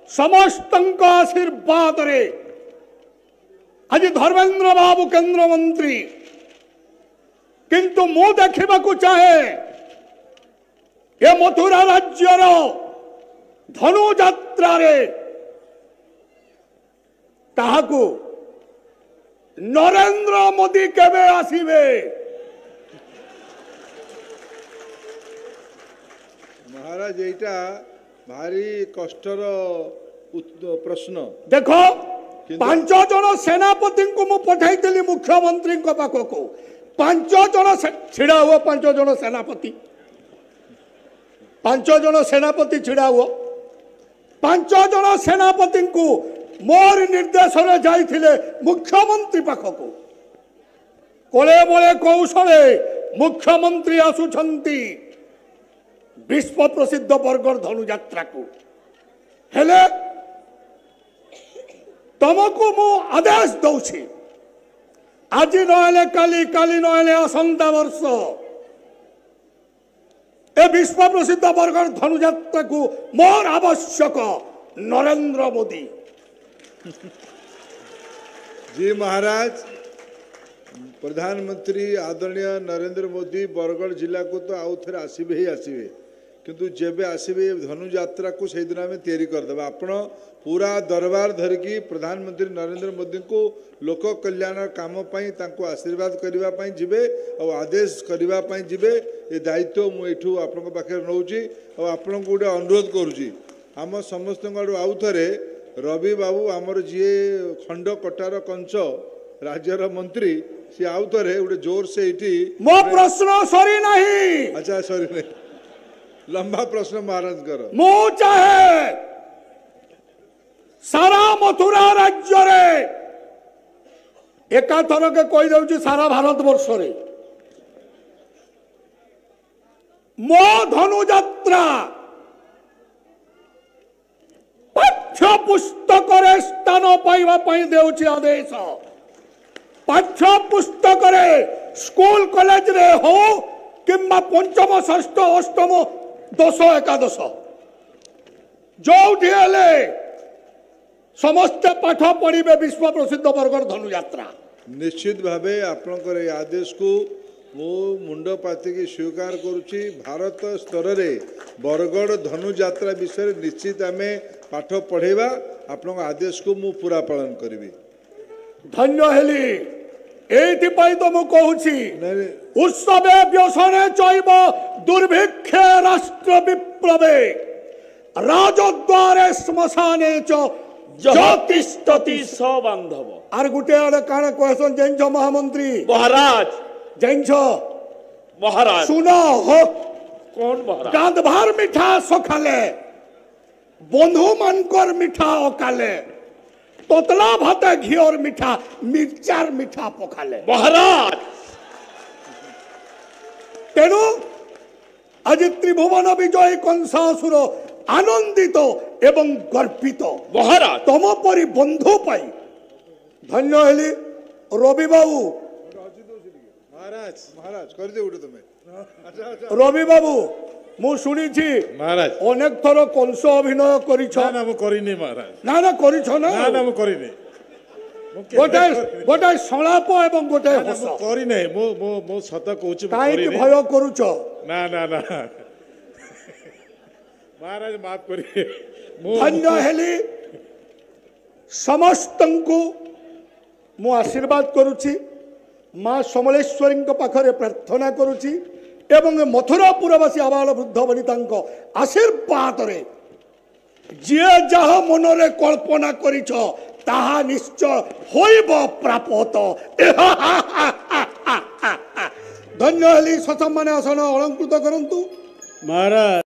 समस्त आशीर्वाद रे आज धर्मेंद्र बाबू केंद्र मंत्री किंतु मु देखा चाहे ये मथुरा राज्यर धनुजात्रा रे ताहाकू नरेंद्र मोदी केबे आसीबे। महाराज एटा भारी कष्टर प्रश्न देखो 5 जन सेनापति को मु पठाई मुख्यमंत्री पाखक 5 जन छिड़ा हुआ 5 जन सेनापति 5 जन सेनापति छिड़ा हुआ 5 जन सेनापति को मोर निर्देश जाइथिले मुख्यमंत्री पाखक कोले बोले कौशले मुख्यमंत्री आसुछंती विश्व प्रसिद्ध बरगढ़ धनुयात्रा को हेले तुमको मु आदेश दौछि आज नहले काली काली नहले आसंता वर्ष ए विश्व प्रसिद्ध बरगढ़ धनुयात्रा को मोर आवश्यक नरेंद्र मोदी। जी महाराज प्रधानमंत्री आदरणीय नरेंद्र मोदी बरगढ़ जिला को तो आउ थे आसबे ही आसबे किंतु जेबे आसबे धनुयात्रा को से दिन आम तैयारी करदे आपण पूरा दरबार धरिकी प्रधानमंत्री नरेंद्र मोदी को लोक कल्याण काम आशीर्वाद करने जीवे और आदेश करने जीवे ये दायित्व मुझू आपण पाखे नौची और आपण को गोटे अनुरोध करुँची आम समस्त आउ थे रवि बाबू आमर जी खंड कटार कंच राज्यर मंत्री सी आउ थे गोटे जोर से इटी मो प्रश्न सरी नहीं। अच्छा सरी नहीं लंबा प्रश्न महाराज कर मु चाहे सारा मथुरा राज्य रे एका थर के कही दउची सारा भारत वर्ष रे मो धनुयात्रा पाठ्य पुस्तक रे स्थान पाइबा पई देउची आदेश पाठ्य पुस्तक रे स्कूल कॉलेज रे हो किंबा पंचम षष्ठ अष्टम दश एकादश जो समस्त पाठ पढ़े विश्व प्रसिद्ध बरगढ़ धनुयात्रा निश्चित भावे आपणकर आदेश को मु मुंड पातिकी स्वीकार करुच्ची भारत स्तर रे बरगढ़ धनुयात्रा विषय निश्चित आम पाठ पढ़ेबा आपण आदेश को मु पूरा पालन करी धन्य हेली एथिपाई तो मु कहूची उत्सवे व्यसने चैव दुर्भिक्षे राष्ट्र विप्लवे राजद्वारे श्मशाने च ज्योतिष्ठति सबांधव आर गुटे आड़े काना कहसन जैनछ महामंत्री महाराज जैनछ महाराज सुनो हो कौन महाराज गांधभार मिठा सखाले बंधु मानकर मिठा अकाले तोतला भाते घिओर मिठा मिर्चार मिठा पखाले महाराज तेणु आज त्रिभुवन विजय कंसासुर आनंदित एवं गर्वित महाराज तम परी बंधु पाई धन्य हेली रवि बाबू महाराज महाराज कर दे उठे तुम्हें रवि बाबू मु शुणी महाराज अनेक थर कंस अभिनय करिछ ना मु करिनी महाराज ना ना करिछ ना ना मु करिनी गोटे गोटे संलाप एवं गोटे हस करि नै मो मो मो सत कहूच काई भय करूछ ना ना ना महाराज माफ करिए धन्य हेली समस्त को मु आशीर्वाद करुछि माँ समलेश्वरी पाखरे प्रार्थना करुछि एवं मथुरापुरवासी आबाल वृद्ध वनिता आशीर्वाद रे जे जहा मनरे कल्पना करिछ ताहा निश्चय होइब प्राप्त धन्य हेली ससम्मान आसन अलंकृत करंतु महाराज।